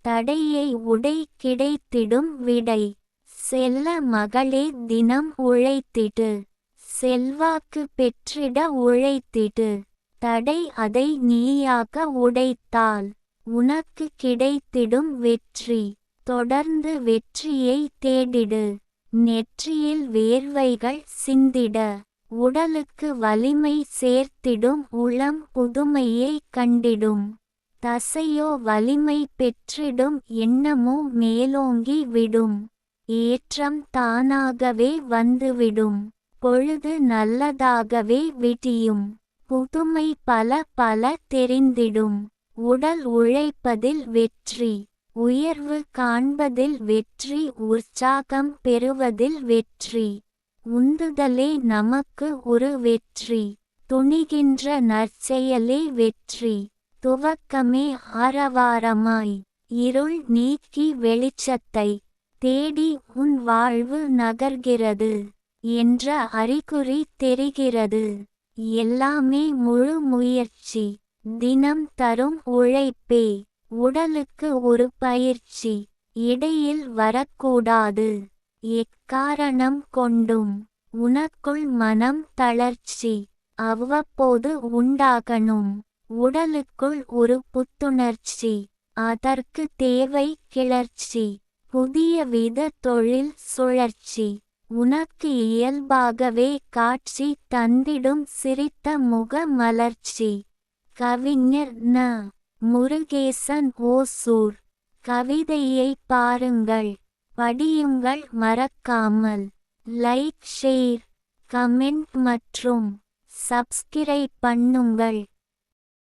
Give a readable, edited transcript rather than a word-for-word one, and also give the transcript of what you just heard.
தடையை உடை கிடைத்திடும் விடை. செல்ல மகளே தினம் உழைத்திடு. செல்வாக்கு பெற்றிட உழைத்திடு. தடை அதை நீயாக உடைத்தால் உனக்கு கிடைத்திடும் வெற்றி. தொடர்ந்து வெற்றியை தேடிடு. நெற்றியில் வேர்வைகள் சிந்திட உடலுக்கு வலிமை சேர்த்திடும் உளம் புதுமையை கண்டிடும். தசையோ வலிமை பெற்றிடும் எண்ணமோ மேலோங்கி விடும். ஏற்றம் தானாகவே வந்துவிடும். பொழுது நல்லதாகவே விடியும். புதுமை பல பல தெரிந்திடும். உடல் உழைப்பதில் வெற்றி. உயர்வு காண்பதில் வெற்றி. உற்சாகம் பெறுவதில் வெற்றி. உந்துதலே நமக்கு ஒரு வெற்றி. துணிகின்ற நற்செயலே வெற்றி. துவக்கமே ஆரவாரமாய் இருள் நீக்கி வெளிச்சத்தை தேடி உன் வாழ்வு நகர்கிறது என்ற அறிகுறி தெரிகிறது. எல்லாமே முழு முயற்சி. தினம் தரும் உழைப்பே உடலுக்கு ஒரு பயிற்சி. இடையில் வரக்கூடாது எக்காரணம் கொண்டும். உனக்குள் மனம் தளர்ச்சி அவ்வப்போது உண்டாகணும். உடலுக்குள் ஒரு புத்துணர்ச்சி. அதற்கு தேவை கிளர்ச்சி. புதிய வித தொழில் சுழற்சி. உனக்கு இயல்பாகவே காட்சி தந்திடும் சிரித்த முக மலர்ச்சி. கவிஞர் ந. முருகேசன் ஓசூர். கவிதையை பாருங்கள், படியுங்கள், மறக்காமல் லைக், ஷேர், கமெண்ட் மற்றும் சப்ஸ்கிரைப் பண்ணுங்கள்.